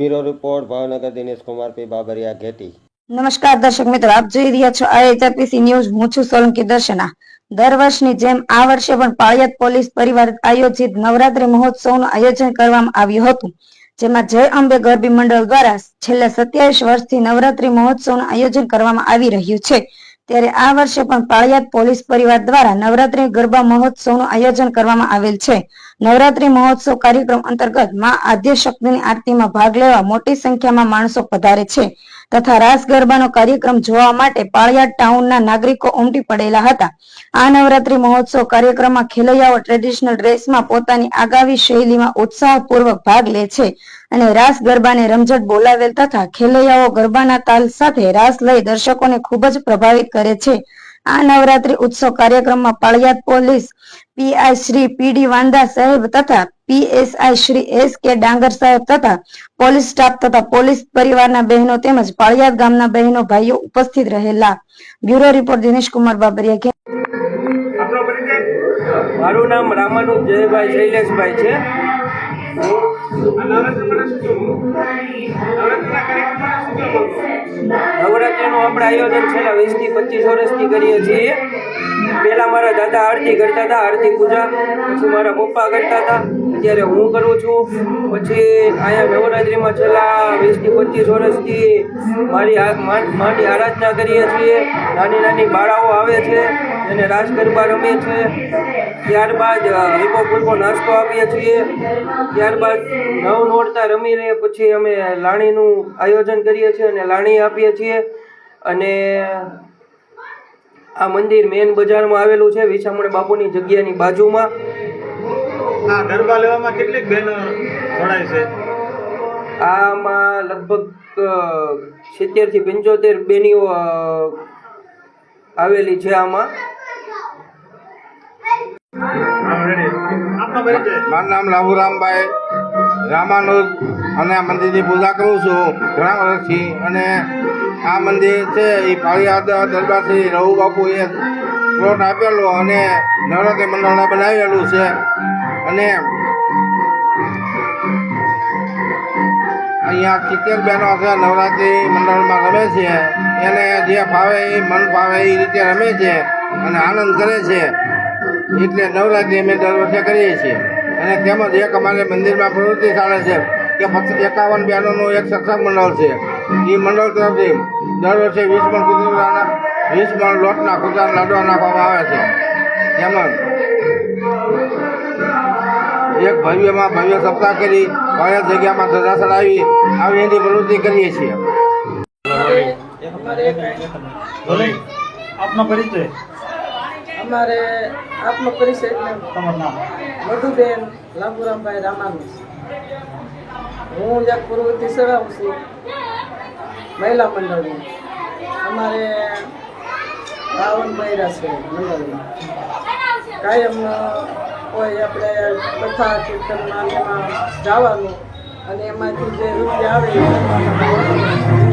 Bureau report Bhavnagar Dinesh Kumar પી બાબરિયા ઘેટી। નમસ્કાર દર્શક મિત્રો, આપ જોઈ રહ્યા છો IHRPC ન્યૂઝ। હું છું સોલંકી દર્શના। દર વર્ષની જેમ આ વર્ષે પણ પાળિયાદ પોલીસ પરિવાર આયોજિત નવરાત્રી મહોત્સવનું આયોજન કરવામાં આવ્યું હતું, જેમાં જય અંબે ગરબી મંડળ દ્વારા છેલ્લા 27 વર્ષથી નવરાત્રી મહોત્સવનું આયોજન કરવામાં આવી રહ્યું છે। ત્યારે આ વર્ષે પણ પાળિયાદ પોલીસ પરિવાર દ્વારા નવરાત્રી ગરબા મહોત્સવનું આયોજન કરવામાં આવેલ છે। નવરાત્રી મહોત્સવ કાર્યક્રમ અંતર્ગત માં આદ્યશક્તિની આરતીમાં ભાગ લેવા મોટી સંખ્યામાં માણસો પધારે છે તથા રાસ ગરબાનો કાર્યક્રમ જોવા માટે પાળિયાદ ટાઉનના નાગરિકો ઉમટી પડેલા હતા। આ નવરાત્રી મહોત્સવ કાર્યક્રમમાં ખેલૈયાઓ ટ્રેડિશનલ ડ્રેસમાં પોતાની આગામી શૈલીમાં ઉત્સાહપૂર્વક ભાગ લે છે અને રાસ ગરબાને રમઝટ બોલાવેલ તથા ખેલૈયાઓ ગરબાના તાલ સાથે રાસ લઈ દર્શકોને ખૂબ જ પ્રભાવિત કરે છે। આ નવરાત્રી ઉત્સવ કાર્યક્રમમાં Paliyad police PI Shri PD વાંદા સાહેબ તથા PSI શ્રી SK ડાંગર સાહેબ તથા પોલીસ સ્ટાફ તથા પોલીસ પરિવારના બહેનો તેમજ પાળિયાદ ગામના બહેનો ભાઈઓ ઉપસ્થિત રહેલા। Bureau report Dinesh Kumar Babariya. મારું નામ રામાનું જયભાઈ શૈલેષભાઈ છે। નવરાત્રીનું આપણે આયોજન છેલ્લા 20 થી 25 વર્ષથી કરીએ છીએ। પહેલાં મારા દાદા આરતી કરતા હતા, આરતી પૂજા, પછી મારા પપ્પા કરતા હતા, અત્યારે હું કરું છું। પછી અહીંયા નવરાત્રિમાં છેલ્લા 20 થી 25 વર્ષથી માની આરાધના કરીએ છીએ। નાની નાની બાળાઓ આવે છે અને રાસ ગરબા રમે છે। ત્યારબાદ હલકો ફૂલકો નાસ્તો આપીએ છીએ। ત્યારબાદ નવ નોરતા રમીને પછી અમે લાણીનું આયોજન કરીએ છીએ અને લાણી આપીએ છીએ। અને આ મંદિર મેન બજારમાં આવેલું છે, વિસામણ બાપુની જગ્યાની બાજુમાં। આ ગરબા લેવામાં કેટલીક બહેનો જોડાય છે? આમાં લગભગ 70 થી 75 બહેનીઓ આવેલી છે આમાં। મારું નામ લાભુરામભાઈ રામાનુજ અને આ મંદિરની પૂજા કરું છું ઘણા વર્ષથી। અને આ મંદિર છે એ પાળિયાદ દરબાર શ્રી રઘુ બાપુએ પ્લોટ આપેલો અને નવરાત્રી મંડળને બનાવેલું છે। અને અહીંયા 70 બહેનો છે નવરાત્રી મંડળમાં રમે છે, એને જે ફાવે એ મન ફાવે એ રીતે રમે છે અને આનંદ કરે છે। એટલે નવરાત્રી અમે દર વર્ષે કરીએ છીએ। અને તેમજ એક અમારે મંદિરમાં પ્રવૃત્તિ ચાલે છે કે 51 બહેનોનું એક સત્સંગ મંડળ છે। એ મંડળ તરફથી દર વર્ષે 20 મણ લોટના કૂતરાના લાડવા નાખવામાં આવે છે। તેમજ એક ભવ્ય સપ્તાહ કરી પાળિયાદ જગ્યામાં ધજા ચડાવી આવી એની પ્રવૃત્તિ કરીએ છીએ। આપનો પરિચય? અમારે આપનો પરિચય તમારું નામ? મધુબેન લાભુરામભાઈ રામાનુજ। હું એક પ્રવૃત્તિ ચલાવું છું મહિલા મંડળની। અમારે 52 બૈરા છે મંડળમાં। કાયમ કોઈ આપણે કથા કીર્તનમાં એમાં જવાનું અને એમાંથી જે રૂપિયા આવે